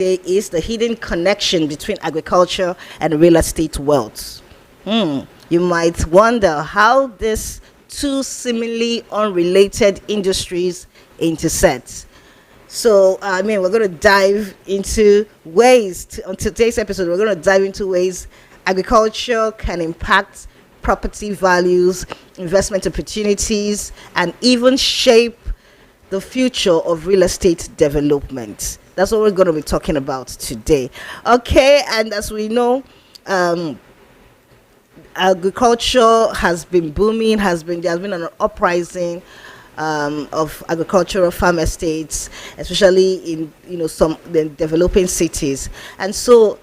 is the hidden connection between agriculture and real estate wealth. You might wonder how these two seemingly unrelated industries intersect. So, we're going to dive into on today's episode, we're going to dive into ways agriculture can impact property values, investment opportunities, and even shape the future of real estate development. That's what we're going to be talking about today. Okay, and as we know, agriculture has been booming. There's been an uprising of agricultural farm estates, especially in some the developing cities. And so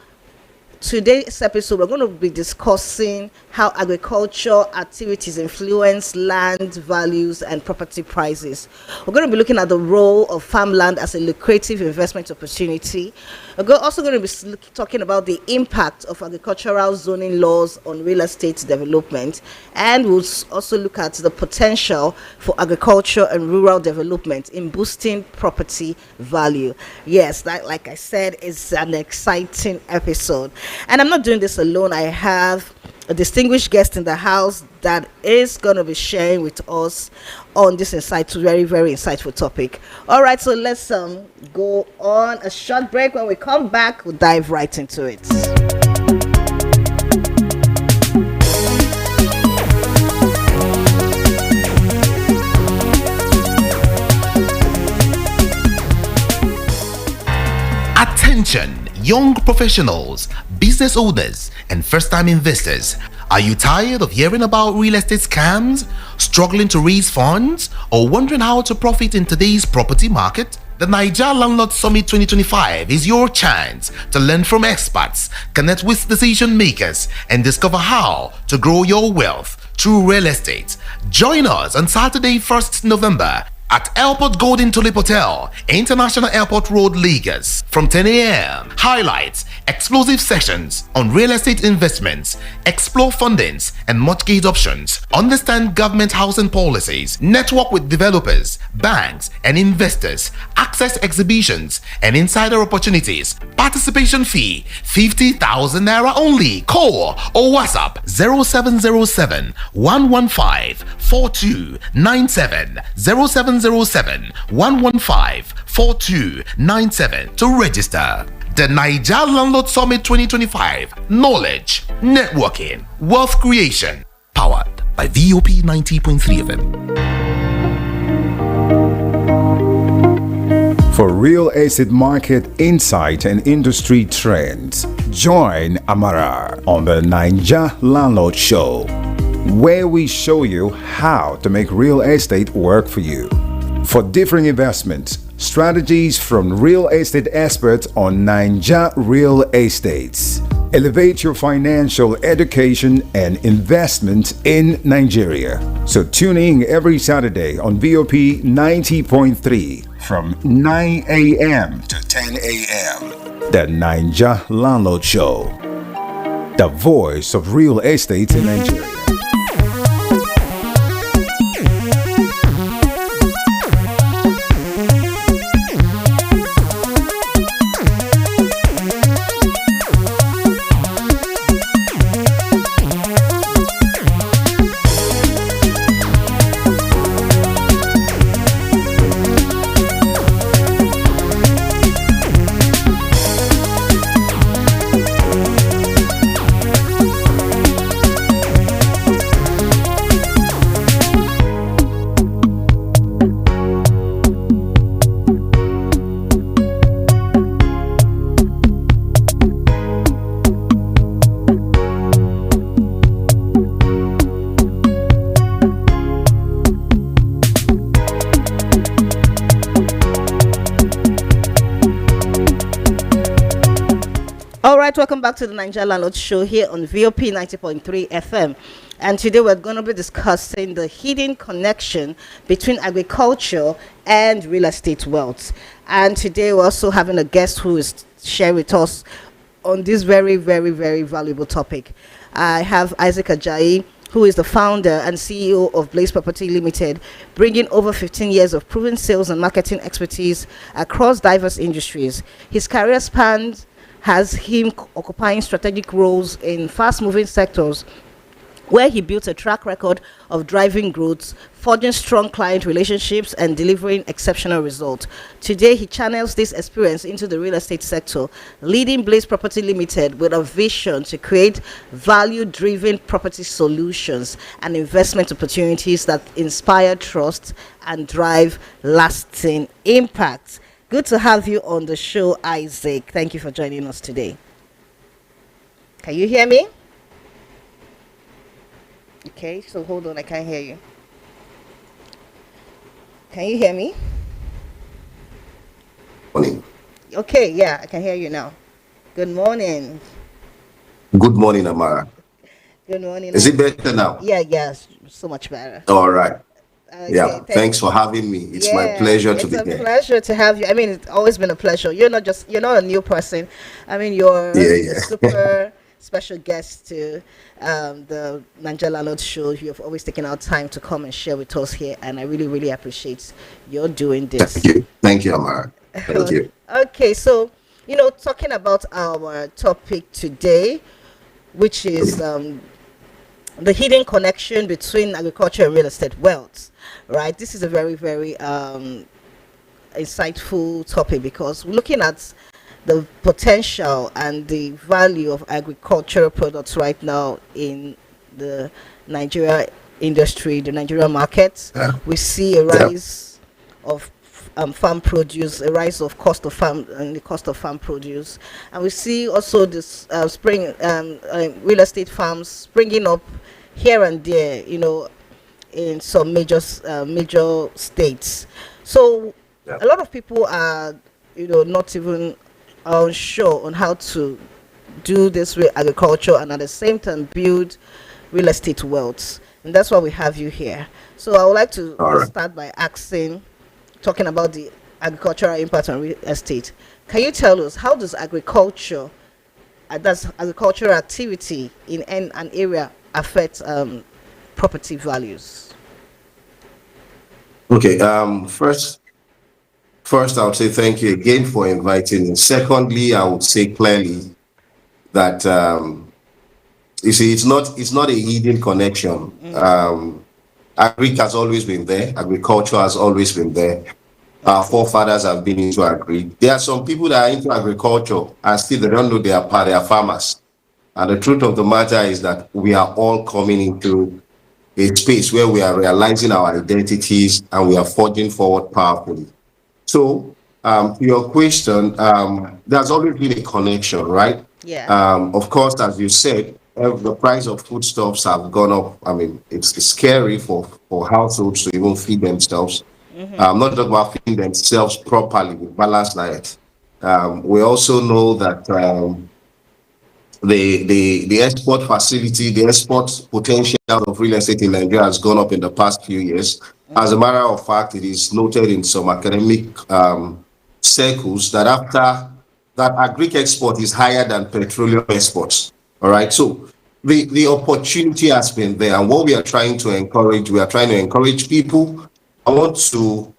today's episode, we're going to be discussing how agriculture activities influence land values and property prices. We're going to be looking at the role of farmland as a lucrative investment opportunity. We're also going to be talking about the impact of agricultural zoning laws on real estate development, and we'll also look at the potential for agriculture and rural development in boosting property value. Yes, like I said, it's an exciting episode. And I'm not doing this alone. I have a distinguished guest in the house that is going to be sharing with us on this very, very insightful topic. All right, so let's go on a short break. When we come back, we'll dive right into it. Attention, young professionals, business owners, and first-time investors. Are you tired of hearing about real estate scams, struggling to raise funds, or wondering how to profit in today's property market? The Naija Landlord Summit 2025 is your chance to learn from experts, connect with decision makers, and discover how to grow your wealth through real estate. Join us on Saturday, 1st November at Airport Golden Tulip Hotel, International Airport Road, Lagos, from 10 a.m. Highlights, explosive sessions on real estate investments, explore fundings and mortgage options, understand government housing policies, network with developers, banks and investors, access exhibitions and insider opportunities. Participation fee 50,000 naira only. Call or WhatsApp 0707 115 4297 0707 115 4297 to register. The Naija Landlord Summit 2025. Knowledge, networking, wealth creation. Powered by VOP 90.3 FM. For real estate market insight and industry trends, join Amara on the Naija Landlord Show, where we show you how to make real estate work for you. For different investments, strategies from real estate experts on Naija Real Estates. Elevate your financial education and investment in Nigeria. So tune in every Saturday on VOP 90.3 from 9 a.m. to 10 a.m. The Naija Landlord Show, the voice of real estate in Nigeria. Welcome back to the Naija Landlord Show here on VOP 90.3 FM. And today we're going to be discussing the hidden connection between agriculture and real estate wealth. And today we're also having a guest who is sharing with us on this very, very, very valuable topic. I have Isaac Ajayi, who is the founder and CEO of Blaze Property Limited, bringing over 15 years of proven sales and marketing expertise across diverse industries. His career span has him occupying strategic roles in fast moving sectors where he built a track record of driving growth, forging strong client relationships, and delivering exceptional results. Today, he channels this experience into the real estate sector, leading Blaze Property Limited with a vision to create value-driven property solutions and investment opportunities that inspire trust and drive lasting impact. Good to have you on the show, Isaac. Thank you for joining us today. Can you hear me? Okay, so hold on, I can't hear you. Can you hear me? Morning. Okay, yeah, I can hear you now. Good morning. Good morning, Amara. Good morning. Is it better now? Yeah, yes, so much better. All right. Okay, Yeah. Thanks for having me. It's my yeah, pleasure to it's be a here. pleasure to have you. I mean, it's always been a pleasure. You're not a new person. I mean, you're Yeah, a yeah. super special guest to the Nigeria Landlord Show. You have always taken out time to come and share with us here, and I really, really appreciate your doing Thank this. you. Thank you, Amara. Thank you. Okay, so talking about our topic today, which is the hidden connection between agriculture and real estate wealth, right? This is a very, very insightful topic because we're looking at the potential and the value of agricultural products right now in the Nigeria industry, the Nigeria market. Yeah. We see a Yeah. rise of farm produce, a rise of cost of farm and the cost of farm produce, and we see also this spring real estate farms springing up here and there, in some major states. So Yeah. a lot of people are, not even unsure on how to do this with agriculture and at the same time build real estate wealth, and that's why we have you here. So I would like to All right. start by talking about the agricultural impact on real estate. Can you tell us how does agricultural activity in an area affect property values? Okay. First, I would say thank you again for inviting me. Secondly, I would say clearly that you see, it's not a hidden connection. Agric has always been there. Agriculture has always been there. Our forefathers have been into agri. There are some people that are into agriculture and still they don't know they are farmers. And the truth of the matter is that we are all coming into a space where we are realizing our identities and we are forging forward powerfully. So, to your question, there's always been a connection, right? Yeah. Of course, as you said, the price of foodstuffs have gone up. I mean, it's scary for households to even feed themselves. Not just about feeding themselves properly with balanced diet. We also know that the export facility, the export potential of real estate in Nigeria has gone up in the past few years. As a matter of fact, it is noted in some academic circles that after that agri export is higher than petroleum exports. All right. So the opportunity has been there. And what we are trying to encourage people. I want to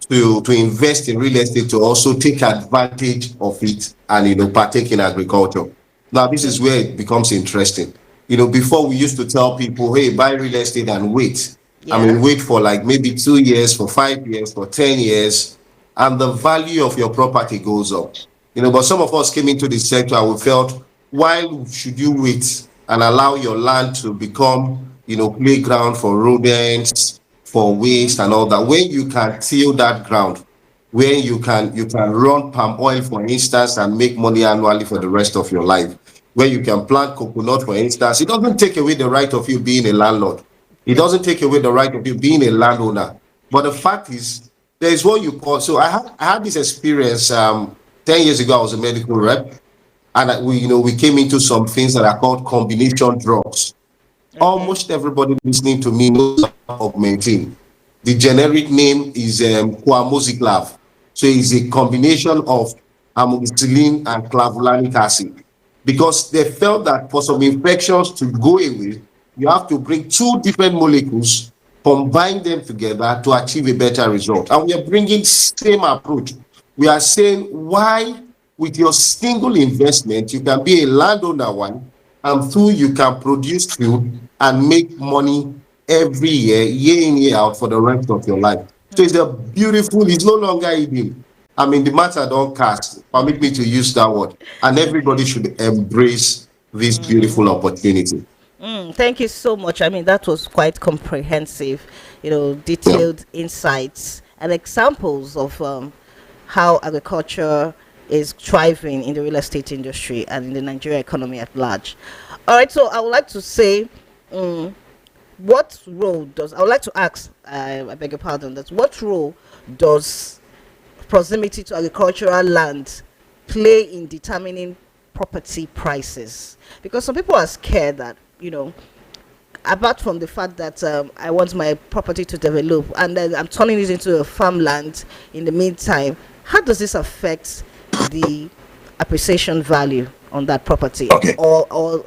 invest in real estate to also take advantage of it and partake in agriculture. Now this is where it becomes interesting. Before we used to tell people, hey, buy real estate and wait. I mean, Yeah. wait for like maybe 2 years, for 5 years, for 10 years, and the value of your property goes up. But some of us came into the sector and we felt, why should you wait and allow your land to become, playground for rodents, for waste and all that, when you can till that ground, where you can run palm oil, for instance, and make money annually for the rest of your life, where you can plant coconut, for instance. It doesn't take away the right of you being a landlord. It doesn't take away the right of you being a landowner. But the fact is, there is what you call. So I had this experience 10 years ago. I was a medical rep, and we came into some things that are called combination drugs. Almost everybody listening to me knows Augmentin. The generic name is Quamosiclav. So it's a combination of amoxicillin and clavulanic acid, because they felt that for some infections to go away, you have to bring two different molecules, combine them together to achieve a better result. And we are bringing same approach. We are saying why with your single investment, you can be a landowner one, and through you can produce food and make money every year, year in, year out for the rest of your life. So it's a beautiful, it's no longer even, I mean, the matter don't cast, permit me to use that word, and everybody should embrace this beautiful opportunity. Thank you so much. I mean, that was quite comprehensive, Yeah. detailed insights and examples of how agriculture is thriving in the real estate industry and in the Nigeria economy at large. All right, so I would like to say, what role does I would like to ask? I beg your pardon. That what role does proximity to agricultural land play in determining property prices? Because some people are scared that apart from the fact that I want my property to develop and then I'm turning it into a farmland in the meantime, how does this affect the appreciation value on that property, Okay. or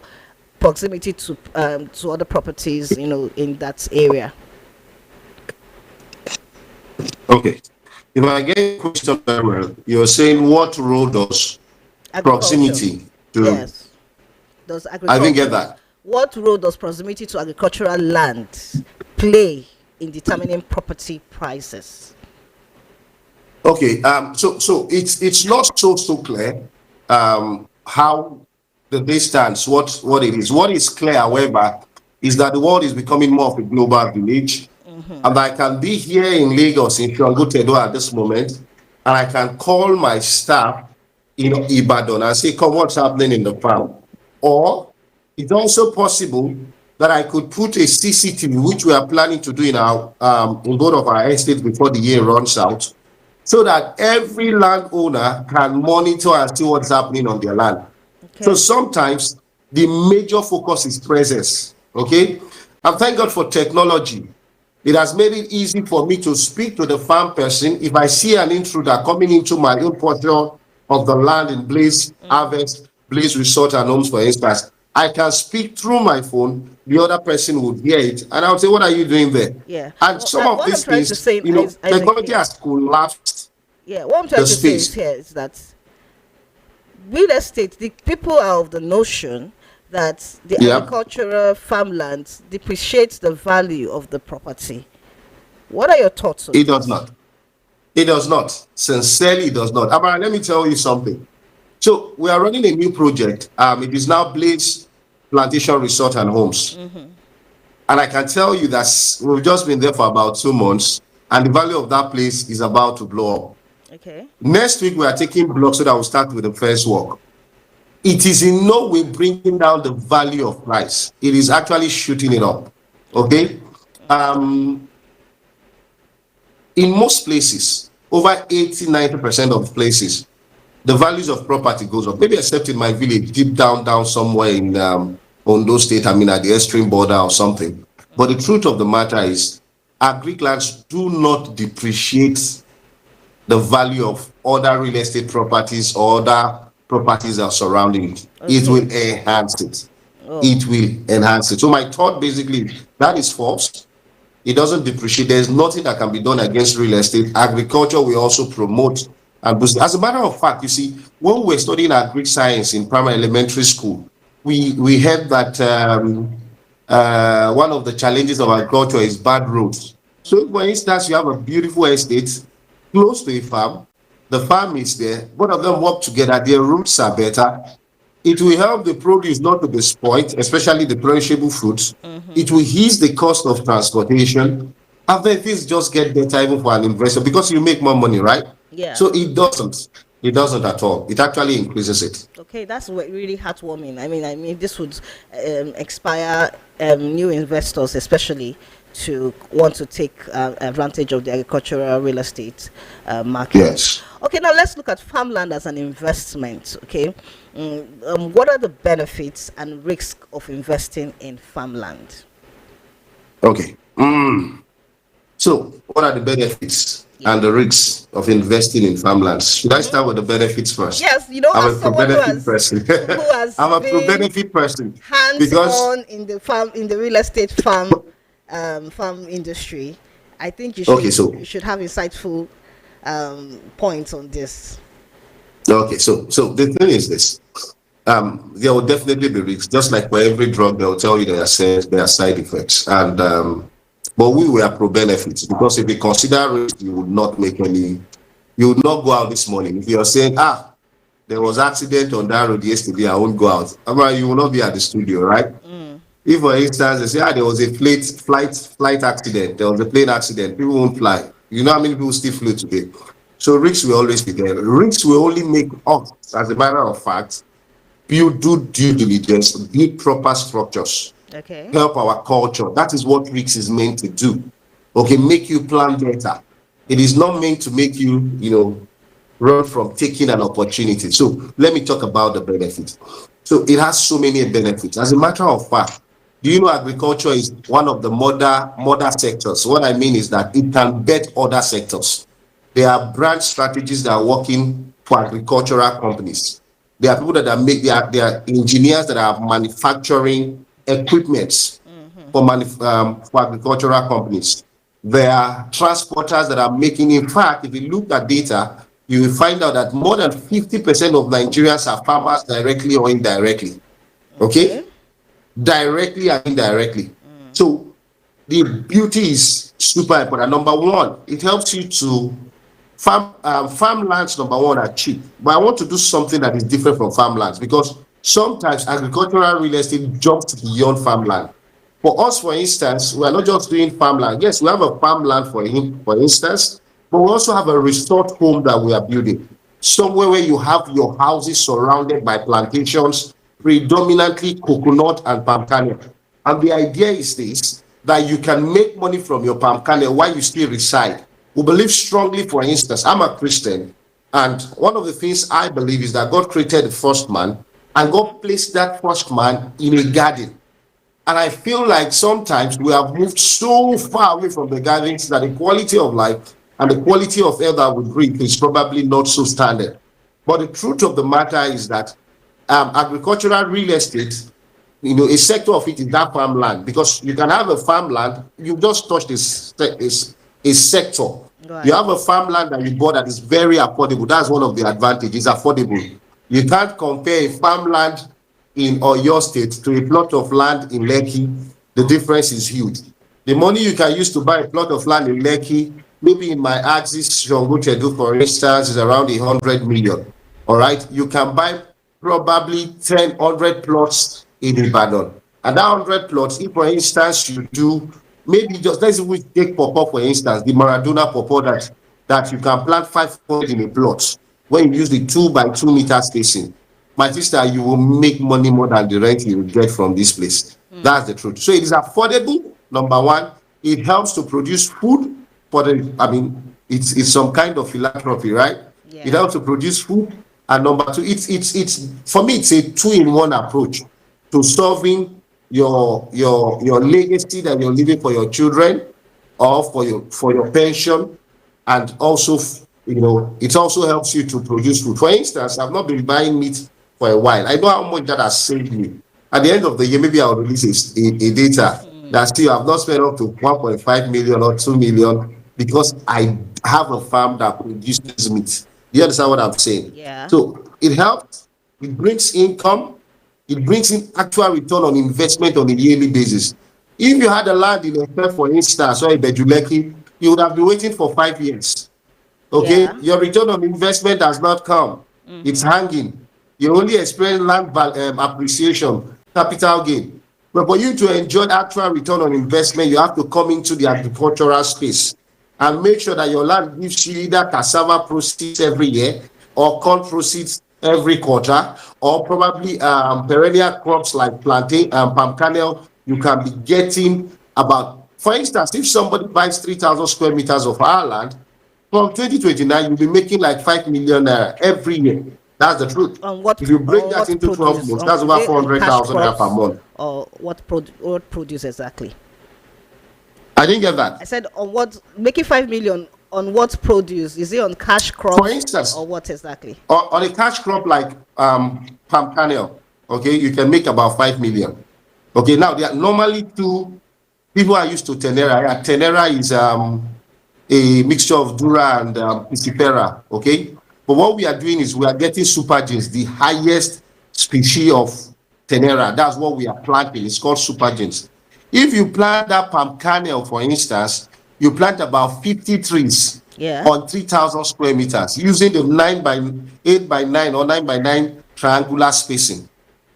proximity to other properties in that area? Okay. If I get your question very well, you're saying what role does Agriculture. proximity to, Yes. Does I didn't get agriculture that. What role does proximity to agricultural land play in determining property prices? Okay, so it's not so clear how the distance, what it is. What is clear, however, is that the world is becoming more of a global village, and I can be here in Lagos in Shangotedo at this moment, and I can call my staff in Ibadan and say, "Come, what's happening in the farm?" Or it's also possible that I could put a CCTV, which we are planning to do in our in both of our estates before the year runs out, so that every landowner can monitor and see what's happening on their land. So Okay. sometimes the major focus is presence. Okay. And thank God for technology. It has made it easy for me to speak to the farm person. If I see an intruder coming into my own portion of the land in Blaze Harvest, Blaze Resort and Homes, for instance, I can speak through my phone. The other person would hear it, and I would say, "What are you doing there?" Yeah. And some of What I'm these trying to things, say, Isaac, technology here. has collapsed Yeah. What I'm the trying to say is space. here is that real estate, the people are of the notion that the Yeah. agricultural farmlands depreciates the value of the property. What are your thoughts on It does this? not. It does not. Sincerely, it does not. Amara, let me tell you something. So we are running a new project. It is now Blaze Plantation Resort and Homes. And I can tell you that we've just been there for about 2 months, and the value of that place is about to blow up. Okay. Next week, we are taking blocks so that we'll start with the first work. It is in no way bringing down the value of price. It is actually shooting it up. Okay? Um, in most places, over 80-90% of places, the values of property goes up. Maybe except in my village, deep down somewhere in Ondo State, I mean at the extreme border or something. But the truth of the matter is, agric lands do not depreciate the value of other real estate properties or other properties that are surrounding it. It Okay. will enhance it. Oh. It will enhance it. So my thought basically, that is false. It doesn't depreciate. There's nothing that can be done against real estate. Agriculture we also promote and boost. As a matter of fact, you see, when we were studying agri science in primary elementary school, we heard that one of the challenges of agriculture is bad roads. So, for instance, you have a beautiful estate close to a farm. The farm is there. Both of them work together. Their roots are better. It will help the produce not to be spoiled, especially the perishable fruits. It will ease the cost of transportation. And then things just get better even for an investor because you make more money, right? Yeah. So it doesn't. It doesn't at all. It actually increases it. Okay, that's really heartwarming. I mean, this would inspire new investors, especially, to want to take advantage of the agricultural real estate market. Yes. Okay, now let's look at farmland as an investment. Okay, what are the benefits and risks of investing in farmland? Okay. So, what are the benefits and the risks of investing in farmlands? Should I start with the benefits first? Yes, you know, I'm as a someone who pro-benefit has person. I'm a been pro-benefit person because, hands-on in the real estate farm industry, I think okay, you should have insightful points on this. so the thing is this. There will definitely be risks. Just like for every drug, they'll tell you there are side effects. And but we were pro benefits, because if you consider risk, you would not make any. You would not go out this morning. If you're saying, there was accident on that road yesterday, I won't go out. I mean, you will not be at the studio, right? If, for instance, they say, there was a flight accident, there was a plane accident, people won't fly. You know how many people still flew today? So risks will always be there. Risks will only make us, as a matter of fact, build due diligence, build proper structures, Okay. help our culture. That is what RICS is meant to do. Okay, make you plan better. It is not meant to make you, run from taking an opportunity. So let me talk about the benefits. So it has so many benefits. As a matter of fact, do you know agriculture is one of the mother sectors? What I mean is that it can bet other sectors. There are brand strategies that are working for agricultural companies. There are people that there are engineers that are manufacturing equipments for agricultural companies. There are transporters that are making. In fact, if you look at data, you will find out that more than 50% of Nigerians are farmers, directly or indirectly. Okay? Directly and indirectly. So the beauty is super important. Number one, it helps you to farmlands. Number one, are cheap, but I want to do something that is different from farmlands, because sometimes agricultural real estate jumps beyond farmland. For us, for instance, we are not just doing farmland. Yes, we have a farmland for instance, but we also have a resort home that we are building, somewhere where you have your houses surrounded by plantations, predominantly coconut and palm kernel. And the idea is this, that you can make money from your palm kernel while you still reside. We believe strongly, for instance, I'm a Christian, and one of the things I believe is that God created the first man, and God placed that first man in a garden. And I feel like sometimes we have moved so far away from the gardens that the quality of life and the quality of air that we breathe is probably not so standard. But the truth of the matter is that agricultural real estate, a sector of it is that farmland, because you can have a farmland, you just touched a sector. Right. You have a farmland that you bought that is very affordable. That's one of the advantages, affordable. You can't compare a farmland in Oyo State to a plot of land in Lekki. The difference is huge. The money you can use to buy a plot of land in Lekki, maybe in my axis, Shongo, for instance, is around 100 million. All right, you can buy probably 100 plots in Ibadan. And that 100 plots, if for instance you do, maybe just let's take pawpaw for instance, the Maradona pawpaw that you can plant 500 in a plot when you use the 2 by 2 meter spacing. My sister, you will make money more than the rent you will get from this place. That's the truth. So it is affordable. Number one, it helps to produce food for it's some kind of philanthropy, right? Yeah. It helps to produce food. And number two, it's for me, it's a 2-in-1 approach to solving your legacy that you're leaving for your children, or for your pension, and also it also helps you to produce food. For instance, I've not been buying meat for a while. I know how much that has saved me. At the end of the year, maybe I'll release a data that still I've not spent up to 1.5 million or 2 million because I have a farm that produces meat. Do you understand what I'm saying? Yeah. So it helps. It brings income. It brings in actual return on investment on a yearly basis. If you had a land in Efe, for instance, or in Bejuleki, you would have been waiting for 5 years. Okay, yeah. Your return on investment has not come. It's hanging. You only experience land appreciation, capital gain. But for you to enjoy actual return on investment, you have to come into the agricultural space and make sure that your land gives you either cassava proceeds every year or corn proceeds every quarter, or probably perennial crops like plantain and palm kernel. You can be getting about, for instance, if somebody buys 3,000 square meters of our land, from 2029, you'll be making like 5 million every year. That's the truth. If you break that into 12 months, that's over 400,000 per month. Or what produce exactly? I didn't get I that. said on what, making 5 million on what produce? Is it on cash For crops instance, or what exactly? on a cash crop like palm kernel, okay, you can make about 5 million. Okay, now there are normally two people are used to Tenera. Yeah, Tenera is a mixture of Dura and Piscifera, okay? But what we are doing is we are getting super genes, the highest species of Tenera. That's what we are planting. It's called super genes. If you plant that palm kernel, for instance, you plant about 50 trees Yeah. on 3,000 square meters using the 9 by 8 by 9 or 9 by 9 triangular spacing.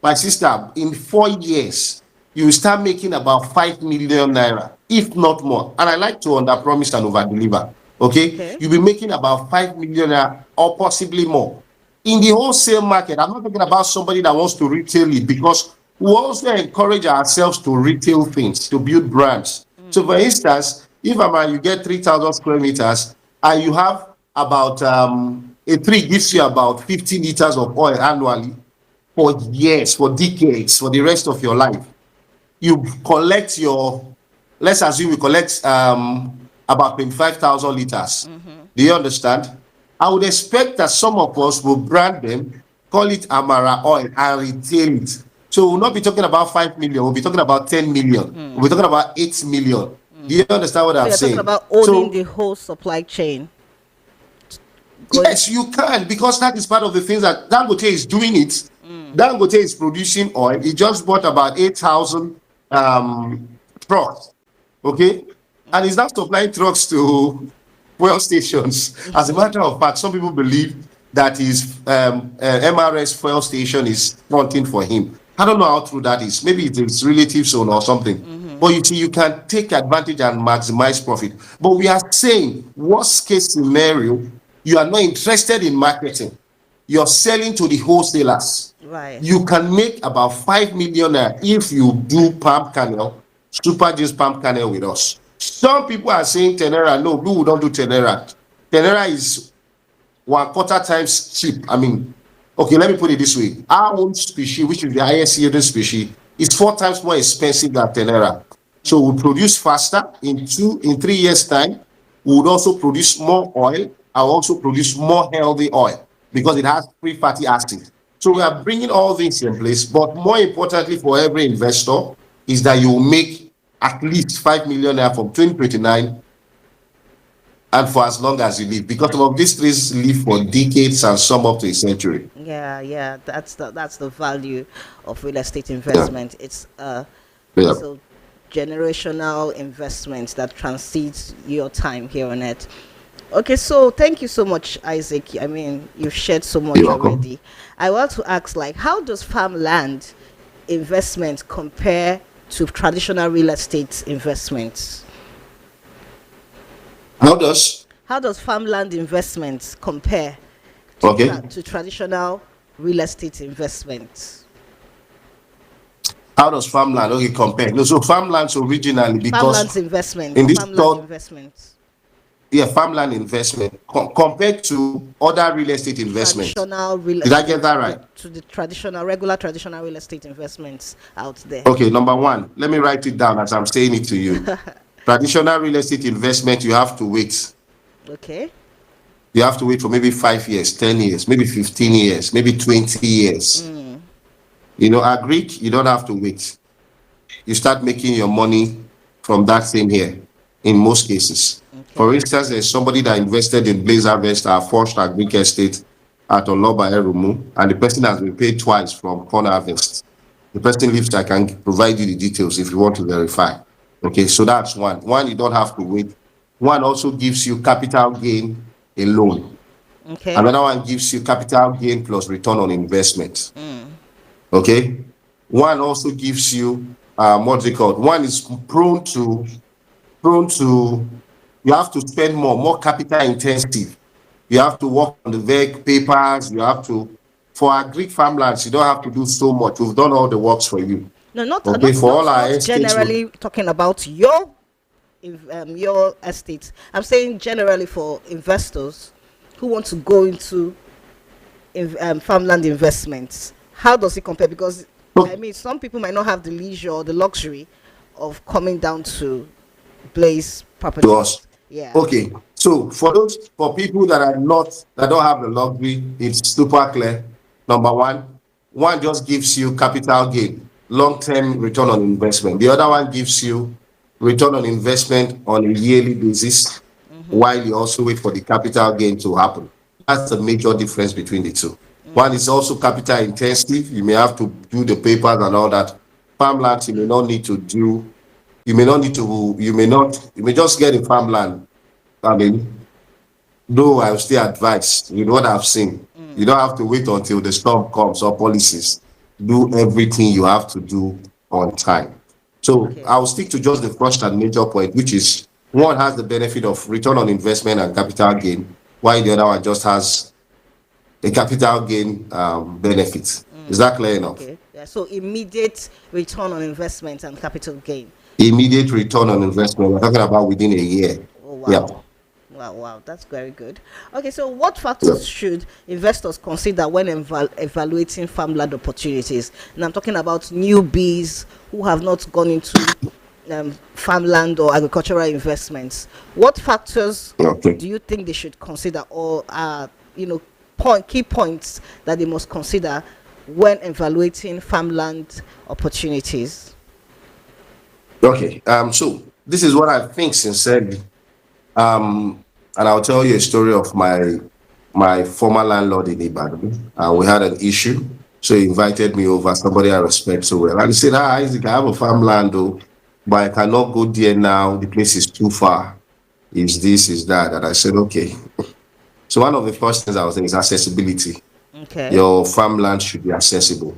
My sister, in 4 years, you start making about 5 million naira, if not more. And I like to under promise and over deliver. Okay, Okay. you'll be making about 5 million naira or possibly more. In the wholesale market, I'm not talking about somebody that wants to retail it, because we also encourage ourselves to retail things, to build brands. So, for instance, if you get 3,000 square meters and you have about a tree gives you about 50 liters of oil annually for years, for decades, for the rest of your life, you collect your, let's assume you collect about 25,000 liters. Do you understand? I would expect that some of us will brand them, call it Amara oil, and retail it. So we'll not be talking about 5 million, we'll be talking about 10 million, we'll be talking about 8 million. Do you understand what So I'm you're talking saying? about owning So the whole supply chain. Going, yes, you can, because that is part of the things that Dangote is doing it. Dangote is producing oil. He just bought about 8,000 trucks, okay? And he's not supplying trucks to fuel stations. As a matter of fact, some people believe that his MRS fuel station is fronting for him. I don't know how true that is. Maybe it's his relatives or something. But you see, you can take advantage and maximize profit. But we are saying, worst case scenario, you are not interested in marketing. You're selling to the wholesalers. right. You can make about 5 million naira if you do palm kernel, super juice palm kernel with us. Some people are saying Tenera. No, we don't do Tenera. Tenera is 1/4 times cheap. I mean, okay, let me put it this way. Our own species, which is the highest yielding species, is 4 times more expensive than Tenera. So we produce faster. In 3 years' time, we would also produce more oil and also produce more healthy oil because it has free fatty acid. So we are bringing all things in place. But more importantly for every investor is that you will make at least 5 million naira from 2029 and for as long as you live, because some of these trees live for decades and some up to a century. Yeah. That's the value of real estate investment. It's Yeah. so generational investment that transcends your time here on earth. Okay, so thank you so much, Isaac. I mean, you've shared so much You're welcome. already. I want to ask, like, how does farmland investment compare to traditional real estate investments? How does How does farmland investments compare to, Okay. to traditional real estate investments? how does farmland compare? No, so farmlands originally, Farmland's because investment, in this farmland thought, investments, farmland investment compared to other real estate investments. traditional real Did I estate, get that right? to the regular traditional real estate investments out there. Okay, number one, let me write it down as I'm saying it to you. Traditional real estate investment, you have to wait. Okay. You have to wait for maybe 5 years, 10 years, maybe 15 years, maybe 20 years. You know, agric, you don't have to wait. You start making your money from that same year in most cases. For instance, there's somebody that invested in Blaze Harvest, our first agric estate at Oloba Erumu, and the person has been paid twice from Corn Harvest. The person lives, I can provide you the details if you want to verify. Okay, so that's one. One, you don't have to wait. One also gives you capital gain alone. Okay. Another one gives you capital gain plus return on investment. Okay. One also gives you what's it called? One is prone to you have to spend more capital intensive. You have to work on the VEC papers. You have to, for our Greek farmlands, you don't have to do so much. We've done all the works for you. No, not Okay, not, for all not, our not estates, generally talking about your estate. I'm saying generally for investors who want to go into farmland investments. How does it compare? Because I mean, some people might not have the leisure or the luxury of coming down to Blaze to us. Properties. Yeah. Okay, so for people that are not that don't have the luxury, it's super clear. Number one just gives you capital gain, long-term return on investment. The other one gives you return on investment on a yearly basis, while you also wait for the capital gain to happen. That's the major difference between the two. One is also capital intensive. You may have to do the papers and all that. Farmlands, you may not need to do. You may just get a farmland. I mean, though I will still advise, with what I've seen, you don't have to wait until the storm comes or policies. Do everything you have to do on time. So Okay. I'll stick to just the first and major point, which is one has the benefit of return on investment and capital gain, while the other one just has a capital gain benefit. Is that clear enough? Okay. Yeah. So immediate return on investment and capital gain. Immediate return on investment. We're talking about within a year. Oh Yeah. wow. Wow, wow, that's very good. Okay, so what Yeah. factors should investors consider when evaluating farmland opportunities? And I'm talking about newbies who have not gone into farmland or agricultural investments. What factors Okay. do you think they should consider, or key points that they must consider when evaluating farmland opportunities? Okay. So this is what I think sincerely. And I'll tell you a story of my former landlord in Ibadan. We had an issue, so he invited me over. Somebody I respect so well, and he said, "Ah, Isaac, I have a farmland, though, but I cannot go there now. The place is too far. Is this, is that?" And I said, "Okay." So one of the first things I was saying is accessibility. Okay. Your farmland should be accessible.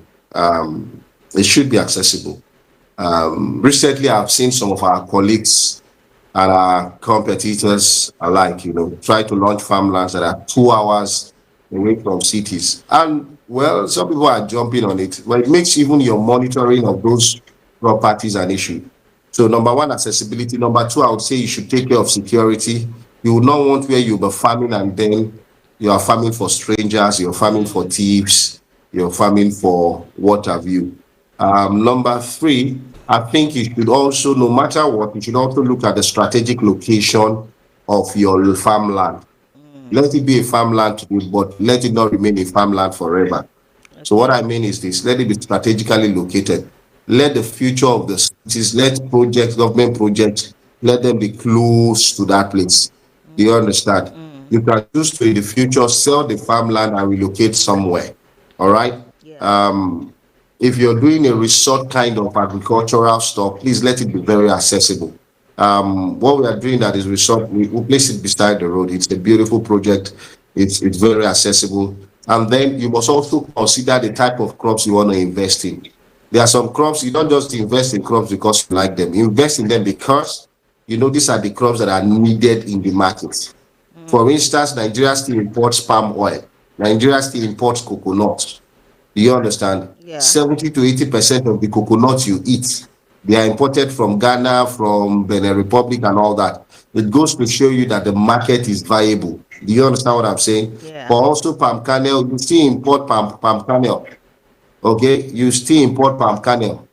It should be accessible. Recently, I've seen some of our colleagues and our competitors alike, try to launch farmlands that are 2 hours away from cities. And well, some people are jumping on it, but it makes even your monitoring of those properties an issue. So number one, accessibility. Number two, I would say you should take care of security. You would not want where you'll be farming and then you are farming for strangers, you're farming for thieves, you're farming for what have you. Number three, I think you should also, no matter what, you should also look at the strategic location of your farmland. Let it be a farmland today, but let it not remain a farmland forever. So what I mean is this: let it be strategically located. Let the future of the cities, let projects, government projects, let them be close to that place. Do you understand? You can choose to in the future sell the farmland and relocate somewhere. All right. Yeah. If you're doing a resort kind of agricultural stuff, please let it be very accessible. What we are doing that is resort, we place it beside the road. It's a beautiful project. It's very accessible. And then you must also consider the type of crops you want to invest in. There are some crops, you don't just invest in crops because you like them. You invest in them because these are the crops that are needed in the market. For instance, Nigeria still imports palm oil. Nigeria still imports coconut. Do you understand? Yeah. 70 to 80% of the coconuts you eat, they are imported from Ghana, from Benin Republic, and all that. It goes to show you that the market is viable. Do you understand what I'm saying? Yeah. But also palm kernel, you still import palm kernel. Okay, you still import palm kernel.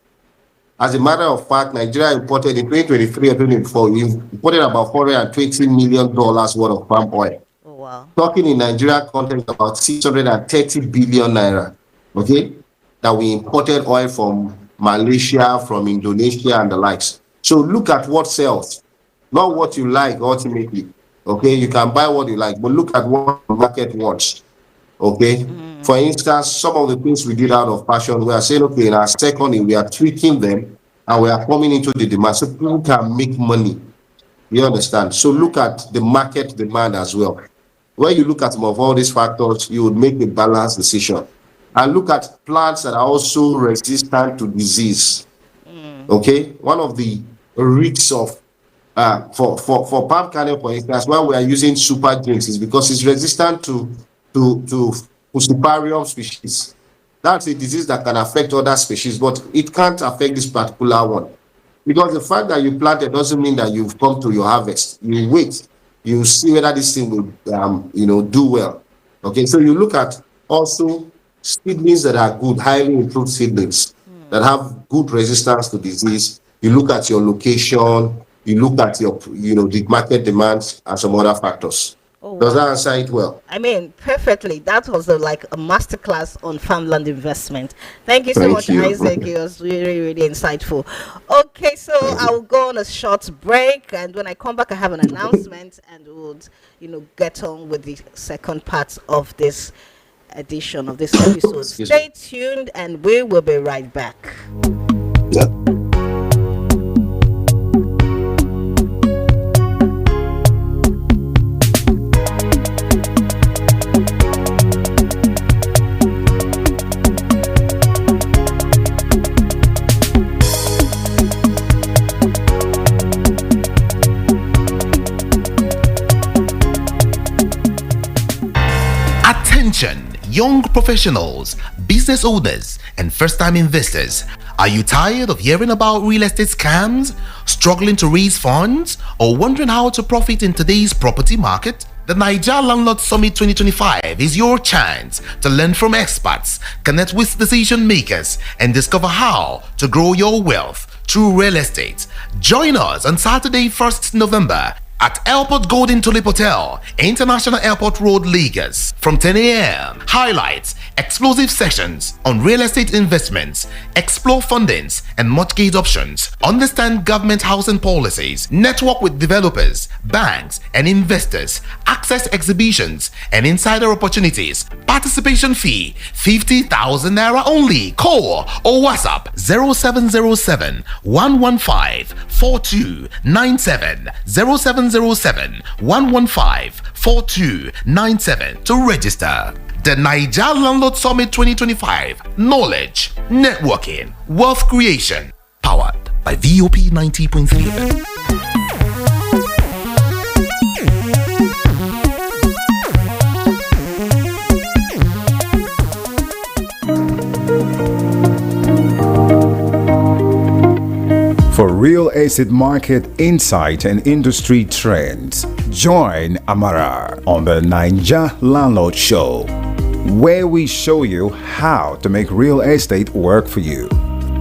As a matter of fact, Nigeria imported in 2023 and 2024, we imported about $420 million worth of palm oil. Oh wow. Talking in Nigeria context, about 630 billion naira. Okay, that we imported oil from Malaysia, from Indonesia, and the likes. So look at what sells, not what you like ultimately. Okay, you can buy what you like, but look at what the market wants. Okay, for instance, some of the things we did out of passion, we are saying, okay, in our second year, we are tweaking them and we are coming into the demand so people can make money. You understand? So look at the market demand as well. When you look at some of all these factors, you would make a balanced decision. And look at plants that are also resistant to disease. Okay, one of the risks of for palm kernel, for instance, why we are using super drinks is because it's resistant to Fusarium species. That's a disease that can affect other species, but it can't affect this particular one. Because the fact that you planted doesn't mean that you've come to your harvest. You wait, you see whether this thing will, do well. Okay, so you look at also seedlings that are good, highly improved seedlings that have good resistance to disease. You look at your location, you look at the market demands and some other factors. Oh, Does that wow. answer it well? I mean, perfectly. That was like a masterclass on farmland investment. Thank you so Thank much, you. Isaac. It was really, really insightful. Okay, so Thank I'll you. go on a short break, and when I come back, I have an announcement, and we'll, get on with the second part of this edition of this episode. Excuse me. Stay tuned, and we will be right back. Yeah. Attention, young professionals, business owners, and first time investors. Are you tired of hearing about real estate scams, struggling to raise funds, or wondering how to profit in today's property market? The Niger Landlord Summit 2025 is your chance to learn from experts, connect with decision makers, and discover how to grow your wealth through real estate. Join us on Saturday, 1st November at Airport Golden Tulip Hotel, International Airport Road, Lagos, from 10 a.m. Highlights, explosive sessions on real estate investments, explore fundings and mortgage options, understand government housing policies, network with developers, banks, and investors, access exhibitions and insider opportunities. Participation fee 50,000 naira only. Call or WhatsApp 0707 115 4297 0707 115 4297 to register. The Niger Landlord Summit 2025. Knowledge, networking, wealth creation. Powered by VOP 90.3 FM. For real estate market insight and industry trends, join Amara on the Niger Landlord Show, where we show you how to make real estate work for you.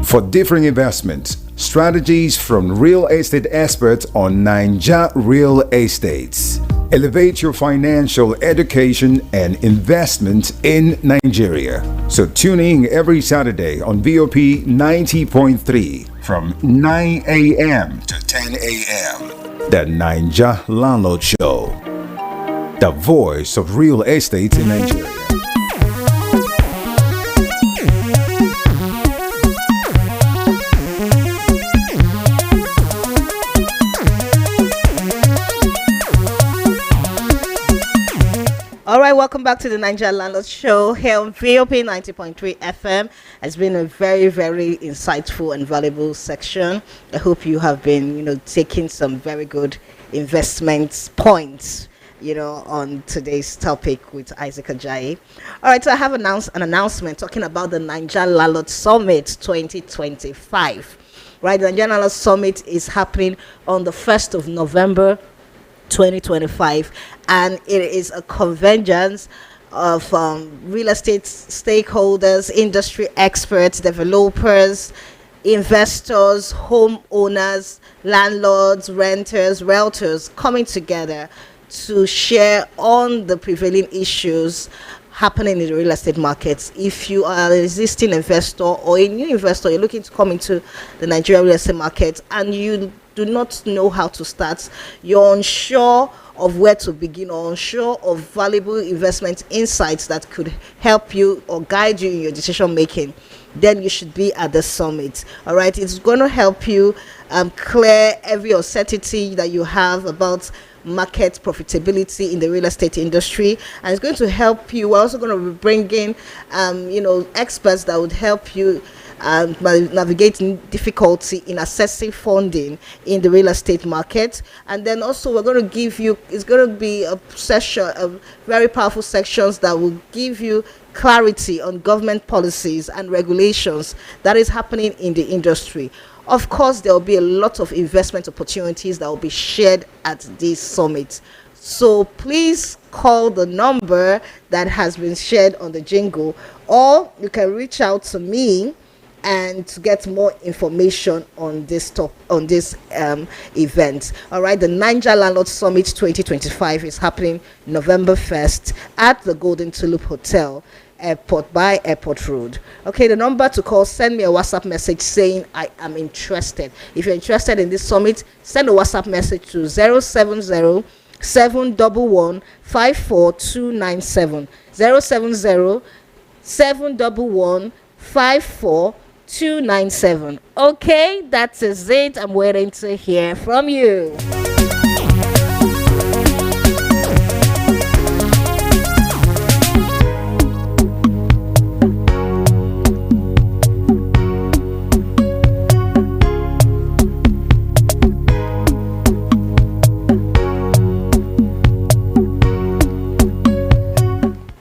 For different investments, strategies from real estate experts on Niger Real Estates. Elevate your financial education and investment in Nigeria. So tune in every Saturday on VOP 90.3 from 9 a.m. to 10 a.m. The Niger Landlord Show, the voice of real estate in Nigeria. All right, welcome back to the Niger Landlord Show here on VOP 90.3 FM. It's been a very, very insightful and valuable section. I hope you have been, taking some very good investment points, on today's topic with Isaac Ajayi. All right, so I have an announcement talking about the Niger Landlord Summit 2025. Right, the Niger Landlord Summit is happening on the 1st of November 2025, and it is a convergence of real estate stakeholders, industry experts, developers, investors, homeowners, landlords, renters, realtors coming together to share on the prevailing issues happening in the real estate markets. If you are an existing investor or a new investor, you're looking to come into the Nigerian real estate market and you do not know how to start, you're unsure of where to begin or unsure of valuable investment insights that could help you or guide you in your decision making, then you should be at the summit. All right, it's going to help you clear every uncertainty that you have about market profitability in the real estate industry, and it's going to help you. We're also going to be bringing experts that would help you navigating difficulty in accessing funding in the real estate market. And then also we're going to give you, it's going to be a session of very powerful sections that will give you clarity on government policies and regulations that is happening in the industry. Of course, there will be a lot of investment opportunities that will be shared at this summit. So please call the number that has been shared on the jingle, or you can reach out to me and to get more information on this event. All right, the Niger Landlord Summit 2025 is happening November 1st at the Golden Tulip Hotel, Airport by Airport Road. Okay, the number to call, send me a WhatsApp message saying I am interested. If you're interested in this summit, send a WhatsApp message to 070 711 54297, 070 711 54297. Okay, that is it. I'm waiting to hear from you.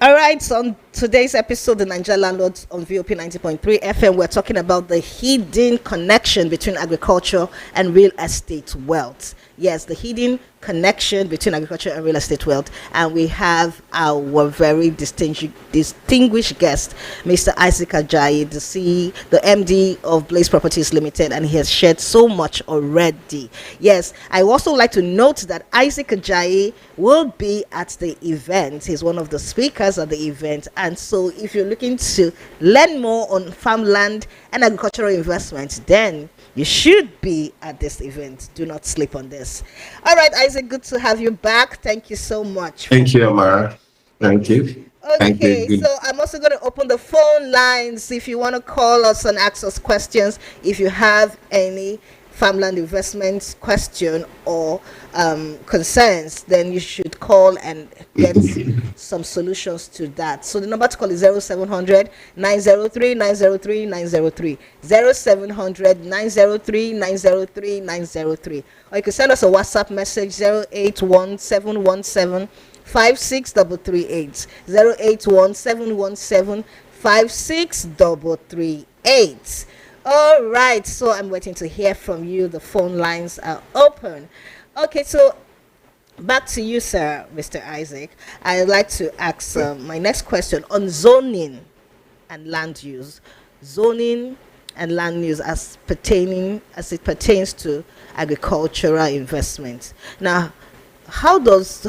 All right, so on today's episode, the Niger Landlords on VOP 90.3 FM, we're talking about the hidden connection between agriculture and real estate wealth. Yes, the hidden connection between agriculture and real estate wealth. And we have our very distinguished guest, Mr. Isaac Ajayi, the MD of Blaze Properties Limited, and he has shared so much already. Yes, I also like to note that Isaac Ajayi will be at the event. He's one of the speakers at the event. And so if you're looking to learn more on farmland and agricultural investments, then you should be at this event. Do not sleep on this. All right, Isaac, good to have you back. Thank you so much. Thank you, Amara. Thank you. Okay, so I'm also going to open the phone lines if you want to call us and ask us questions. If you have any farmland investments question or concerns, then you should call and get some solutions to that. So the number to call is 0700 903 903 903, 0700 903 903 903, or you can send us a WhatsApp message 081 717 56338, 081 717 56338. All right, so I'm waiting to hear from you. The phone lines are open. Okay, so back to you, sir, Mr. Isaac. I'd like to ask my next question on zoning and land use. Zoning and land use as it pertains to agricultural investments. Now, how does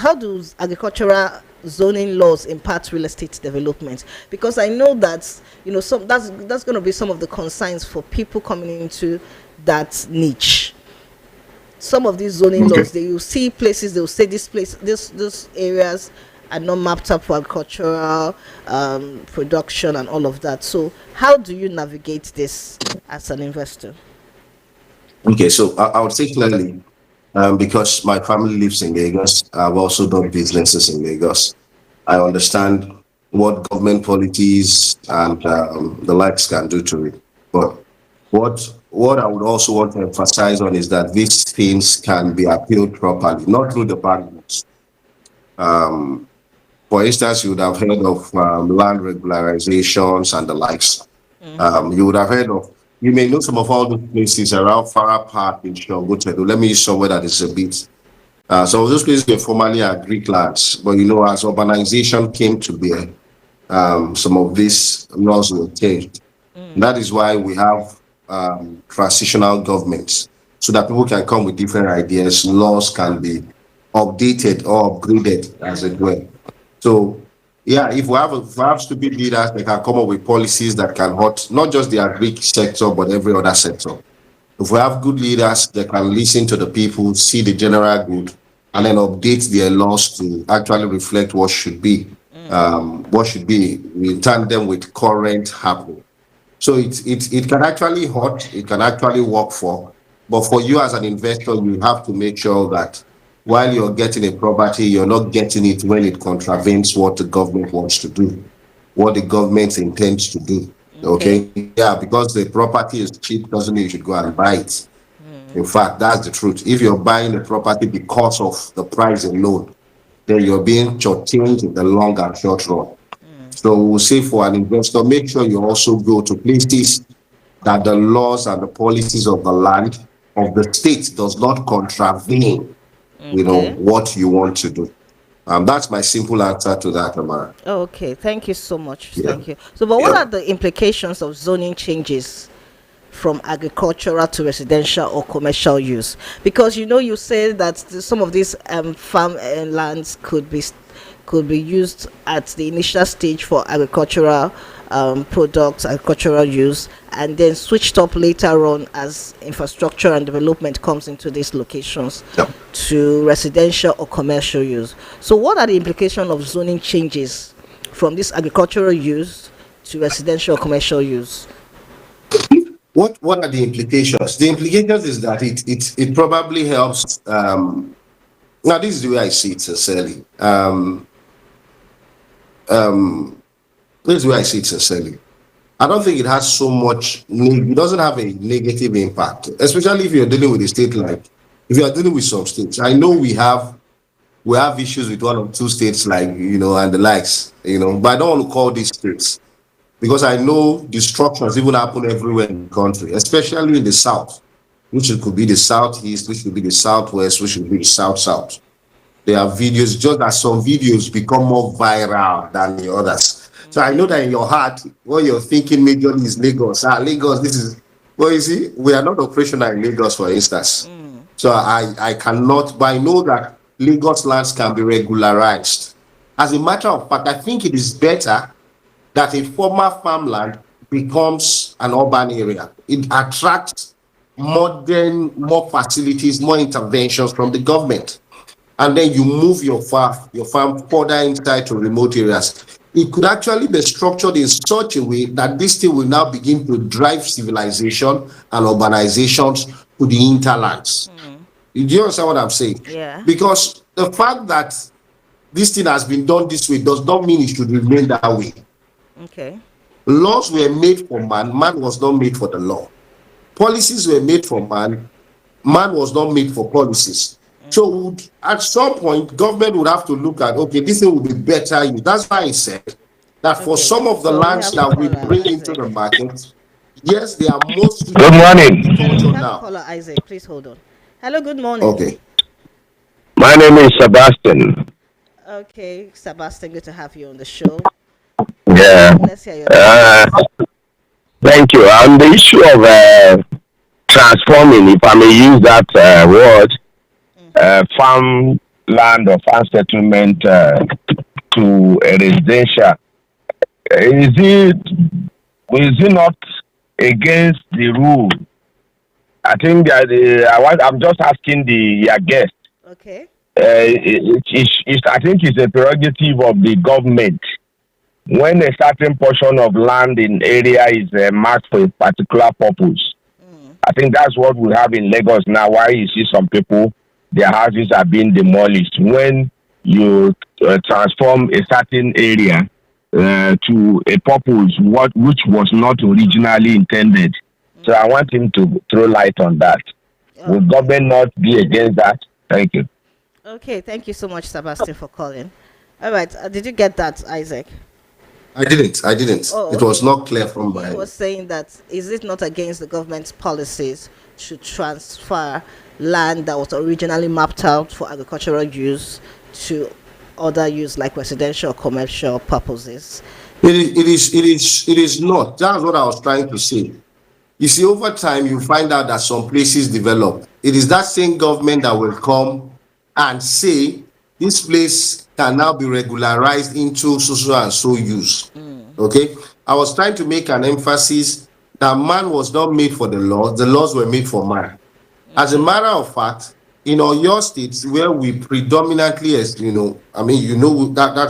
agricultural zoning laws impact real estate development? Because I know that that's going to be some of the concerns for people coming into that niche. Some of these zoning laws, they will see places, they will say this areas are not mapped up for agricultural production and all of that. So how do you navigate this as an investor? Okay, so I would say clearly, because my family lives in Lagos, I've also done businesses in Lagos. I understand what government policies and the likes can do to it. But what I would also want to emphasize on is that these things can be appealed properly, not through the banks. For instance, you would have heard of land regularizations and the likes. You would have heard of, you may know some of all the places around Farah Park in Shogotedo. Let me use somewhere that is a bit. Some of those places were formerly Greek lands, but as urbanization came to bear, some of these laws were changed. That is why we have transitional governments, so that people can come with different ideas. Laws can be updated or upgraded, as it were. So, yeah, if we have stupid leaders, they can come up with policies that can hurt not just the agri sector, but every other sector. If we have good leaders, they can listen to the people, see the general good, and then update their laws to actually reflect what should be. We turn them with current happening. So it can actually hurt, it can actually work for, but for you as an investor, you have to make sure that while you're getting a property, you're not getting it when it contravenes what the government wants to do, what the government intends to do. Okay? Yeah, because the property is cheap doesn't mean you should go and buy it. In fact, that's the truth. If you're buying the property because of the price alone, then you're being shortchanged in the long and short run. So we'll say for an investor, make sure you also go to places that the laws and the policies of the land of the state does not contravene, what you want to do. That's my simple answer to that, Amara. Okay, thank you so much. Yeah. Thank you. So, but what are the implications of zoning changes from agricultural to residential or commercial use? Because you say that some of these farm lands could be used at the initial stage for agricultural products, agricultural use, and then switched up later on as infrastructure and development comes into these locations to residential or commercial use. So, what are the implications of zoning changes from this agricultural use to residential or commercial use? What are the implications? The implications is that it probably helps. Now, this is the way I see it, sincerely. This is the way I see it, sincerely. I don't think it has so much. It doesn't have a negative impact, especially if you're dealing with a state like. If you are dealing with some states, I know we have issues with one or two states like and the likes, but I don't want to call these states because I know destructions even happen everywhere in the country, especially in the south, which it could be the southeast, which could be the southwest, which could be the south. There are videos, just that some videos become more viral than the others. So I know that in your heart, what you're thinking majorly is Lagos. Lagos, this is, well, you see, we are not operational in Lagos, for instance. So I cannot, but I know that Lagos lands can be regularized. As a matter of fact, I think it is better that a former farmland becomes an urban area. It attracts more facilities, more interventions from the government. And then you move your farm further inside to remote areas. It could actually be structured in such a way that this thing will now begin to drive civilization and urbanizations to the hinterlands. Do you understand what I'm saying? Yeah. Because the fact that this thing has been done this way does not mean it should remain that way. Okay. Laws were made for man. Man was not made for the law. Policies were made for man. Man was not made for policies. So at some point, government would have to look at, okay, this thing would be better. That's why I said that for some of the lands that we bring into the market, yes, they are mostly. Good morning. Caller Isaac, please hold on. Hello, good morning. Okay. My name is Sebastian. Okay, Sebastian, good to have you on the show. Yeah. Let's hear your thank you. On the issue of transforming, if I may use that word, farm land or farm settlement to a residential, is it not against the rule? I think that I'm just asking your guest. Okay. I think it's a prerogative of the government when a certain portion of land in area is marked for a particular purpose. I think that's what we have in Lagos now. Why you see some people, their houses are being demolished when you transform a certain area to a purpose which was not originally intended. So I want him to throw light on that. Will government not be against that? Thank you. Okay, thank you so much, Sebastian, for calling. All right, did you get that, Isaac? I didn't. Oh, It was not clear from my. He was saying that is it not against the government's policies to transfer land that was originally mapped out for agricultural use to other use like residential or commercial purposes? It is not. That's what I was trying to say. You see, over time, you find out that some places develop. It is that same government that will come and say this place can now be regularized into so and so use. Okay? I was trying to make an emphasis that man was not made for the laws were made for man. As a matter of fact, in your states where we predominantly, that's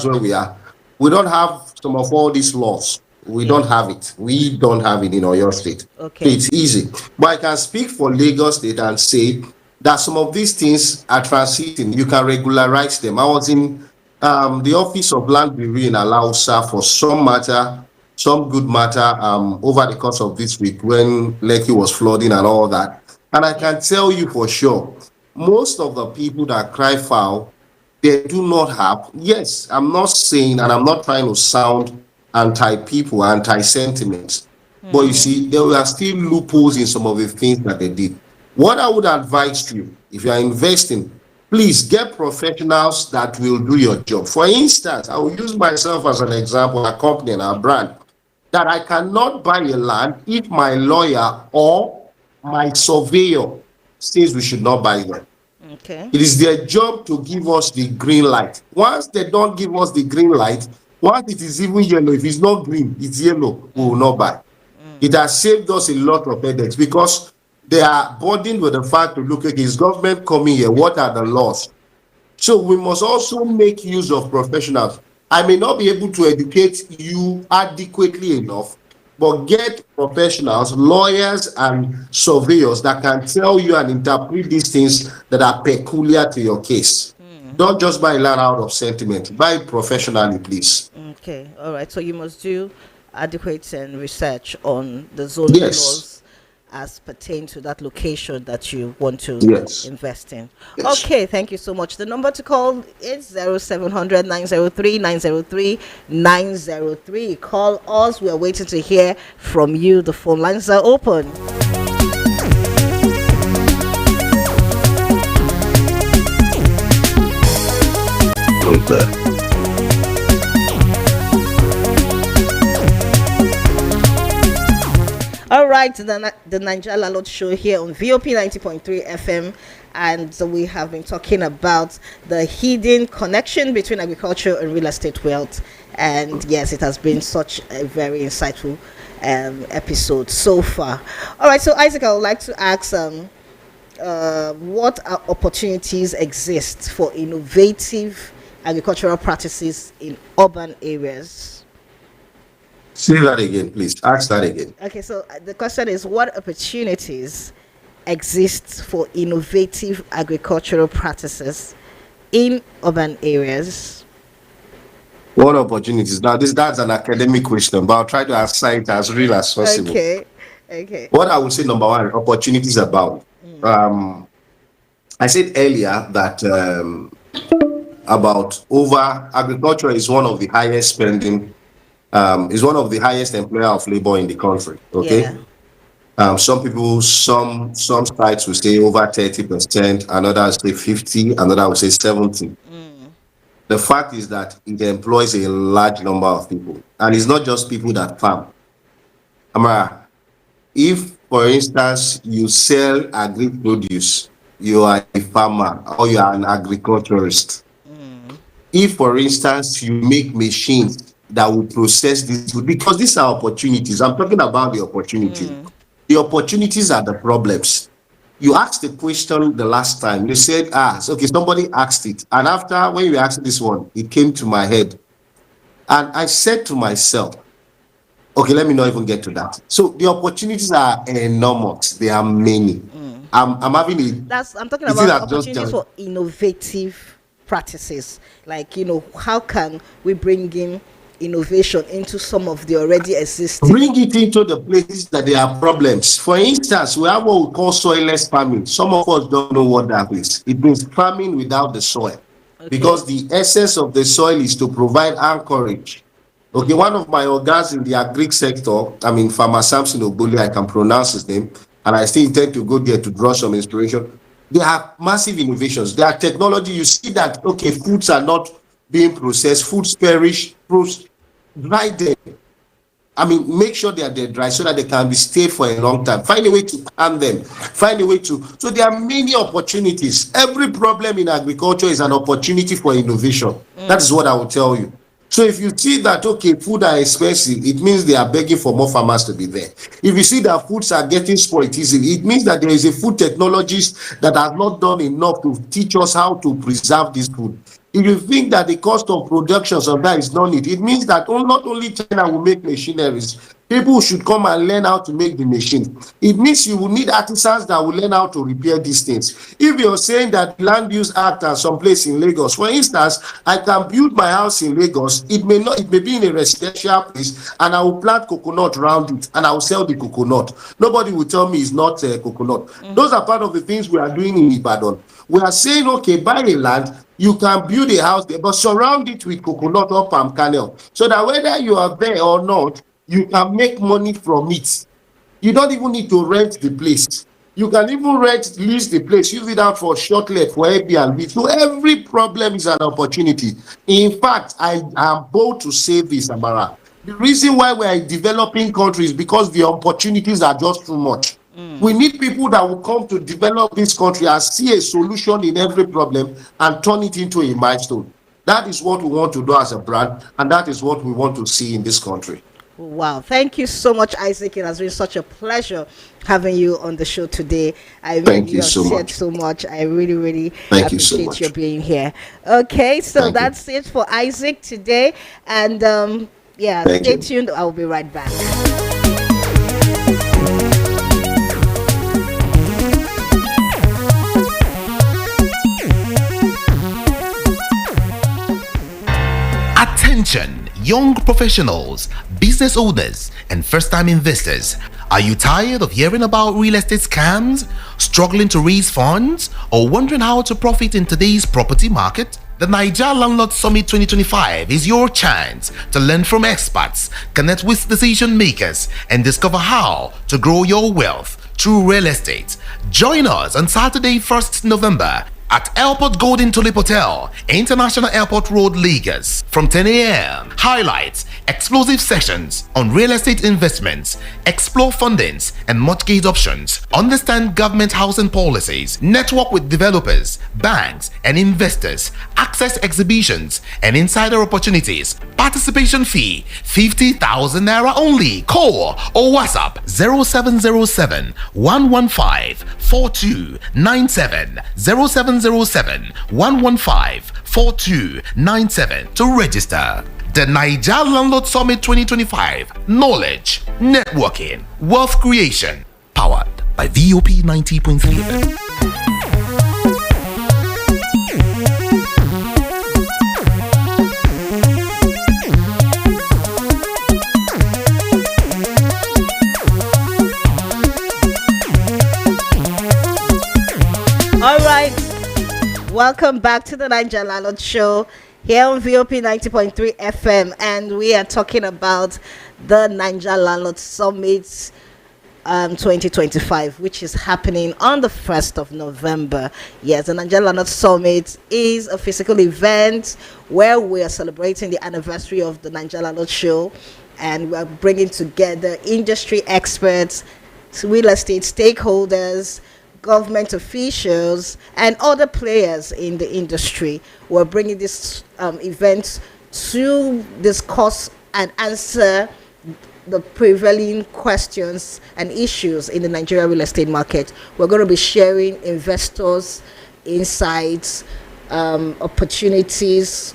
where we are, we don't have some of all these laws. We don't have it. We don't have it in your state. Okay. So it's easy. But I can speak for Lagos State and say that some of these things are transiting. You can regularize them. I was in the Office of Land Bureau in Alausa for some good matter over the course of this week when Lekki was flooding and all that. And I can tell you for sure, most of the people that cry foul, they do not have. Yes, I'm not saying, and I'm not trying to sound anti-people, anti-sentiments. But you see, there were still loopholes in some of the things that they did. What I would advise you, if you are investing, please get professionals that will do your job. For instance, I will use myself as an example, a company and a brand. that I cannot buy a land if my lawyer or my surveyor says we should not buy them. Okay. It is their job to give us the green light. Once they don't give us the green light, once it is even yellow, if it's not green, it's yellow, we will not buy. It has saved us a lot of headaches because they are burdened with the fact to look at is government coming here, what are the laws? So we must also make use of professionals. I may not be able to educate you adequately enough, but get professionals, lawyers and surveyors that can tell you and interpret these things that are peculiar to your case. Don't just buy land out of sentiment. Buy professionally, please. Okay. All right. So you must do adequate and research on the zoning Yes. laws as pertain to that location that you want to Yes. invest in. Yes. Okay, thank you so much. The number to call is 0700 903 903 903. Call us. We are waiting to hear from you. The phone lines are open. All right, the Nigeria Landlord Show here on VOP 90.3 FM, and so we have been talking about the hidden connection between agriculture and real estate wealth. And yes, it has been such a very insightful episode so far. All right, so Isaac, I would like to ask what opportunities exist for innovative agricultural practices in urban areas? Say that again, please. Ask that again. Okay, so the question is, what opportunities exist for innovative agricultural practices in urban areas? What opportunities? Now, that's an academic question, but I'll try to answer it as real as possible. Okay. What I would say, number one, opportunities abound. I said earlier that about over agriculture is one of the highest spending, is one of the highest employer of labor in the country. Okay. Yeah. Some people, some sites will say over 30%, another will say 50, another will say 70. The fact is that it employs a large number of people, and it's not just people that farm. Amara, if, for instance, you sell agri-produce, you are a farmer or you are an agriculturist. If, for instance, you make machines that will process this food, because these are opportunities. I'm talking about the opportunities. The opportunities are the problems. You asked the question the last time. You said, okay, somebody asked it. And after, when you asked this one, it came to my head. And I said to myself, okay, let me not even get to that. So the opportunities are enormous. There are many. I'm having I'm talking about opportunities for innovative practices. Like, how can we bring in innovation into some of the already existing? Bring it into the places that there are problems. For instance, we have what we call soilless farming. Some of us don't know what that is. It means farming without the soil. Okay. Because the essence of the soil is to provide anchorage. Okay, one of my organs in the agric sector, Farmer Samson Ogboli, I can pronounce his name, and I still intend to go there to draw some inspiration. There are massive innovations. There are technology. You see that, okay, foods are not being processed, foods perish, dry them. Make sure they are dead dry so that they can be stayed for a long time. Find a way to can them. Find a way to. So there are many opportunities. Every problem in agriculture is an opportunity for innovation. That is what I will tell you. So if you see that, okay, food are expensive, it means they are begging for more farmers to be there. If you see that foods are getting spoiled easily, it means that there is a food technologist that has not done enough to teach us how to preserve this food. If you think that the cost of production of that is not needed, it means that not only China will make machineries, people should come and learn how to make the machine. It means you will need artisans that will learn how to repair these things. If you're saying that Land Use Act and someplace in Lagos, for instance, I can build my house in Lagos, it may be in a residential place, and I will plant coconut around it, and I will sell the coconut. Nobody will tell me it's not coconut. Those are part of the things we are doing in Ibadan. We are saying, okay, buy a land, you can build a house there, but surround it with coconut or palm kernel, so that whether you are there or not, you can make money from it. You don't even need to rent the place. You can even lease the place, use it out for short let, for Airbnb. So every problem is an opportunity. In fact, I am bold to say this, Amara. The reason why we are a developing country is because the opportunities are just too much. We need people that will come to develop this country and see a solution in every problem and turn it into a milestone. That is what we want to do as a brand, and that is what we want to see in this country. Wow, thank you so much, Isaac. It has been such a pleasure having you on the show today. I really Thank you have so shared much. so much. I really Thank you so appreciate much. your being here. Okay, so Thank you. that's it for Isaac today. And yeah, Thank stay you. tuned. I'll be right back. Attention, young professionals, business owners, and first time investors. Are you tired of hearing about real estate scams, struggling to raise funds, or wondering how to profit in today's property market? The Niger Landlord Summit 2025 is your chance to learn from experts, connect with decision makers, and discover how to grow your wealth through real estate. Join us on Saturday, 1st November at Airport Golden Tulip Hotel, International Airport Road, Lagos, from 10 a.m. Highlights, explosive sessions on real estate investments, explore fundings and mortgage options, understand government housing policies, network with developers, banks and investors, access exhibitions and insider opportunities. Participation fee 50,000 naira only. Call or WhatsApp 0707 115 4297 0707 115 4297 to register. The Niger Landlord Summit 2025. Knowledge, networking, wealth creation. Powered by VOP 90.3. All right, welcome back to the Niger Landlord Show here on VOP 90.3 FM, and we are talking about the Niger Landlord Summit 2025, which is happening on the 1st of November. Yes, the Niger Landlord Summit is a physical event where we are celebrating the anniversary of the Niger Landlord Show, and we are bringing together industry experts, real estate stakeholders, government officials, and other players in the industry. We're bringing this event to discuss and answer the prevailing questions and issues in the Nigeria real estate market. We're going to be sharing investors' insights, opportunities,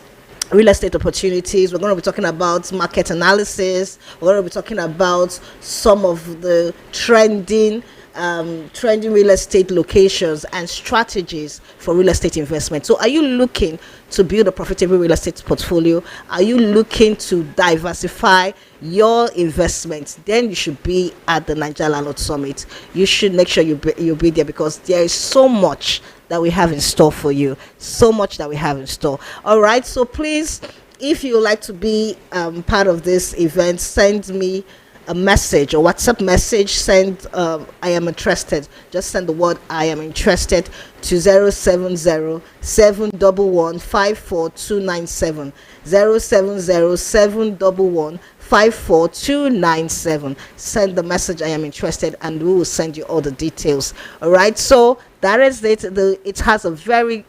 real estate opportunities. We're going to be talking about market analysis. We're going to be talking about some of the trending real estate locations and strategies for real estate investment. So are you looking to build a profitable real estate portfolio? Are you looking to diversify your investments? Then you should be at the Niger Landlord Summit. You should make sure you'll be there, because there is so much that we have in store for you. So much that we have in store. All right, so please, if you would like to be part of this event, send me a message or WhatsApp message. Send I am interested. Just send the word I am interested to 070 711 54297 070 711 54297. Send the message I am interested, and we will send you all the details. All right, so that is it. It has a very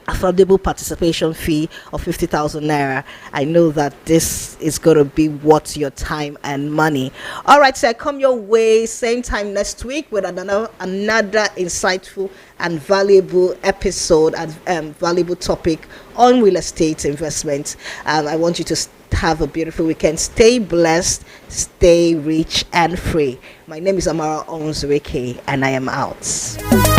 affordable participation fee of 50,000 naira. I know that this is going to be worth your time and money. All right, so I come your way same time next week with another insightful and valuable episode and valuable topic on real estate investment. I want you to have a beautiful weekend. Stay blessed, stay rich and free. My name is Amara Onzurike, and I am out.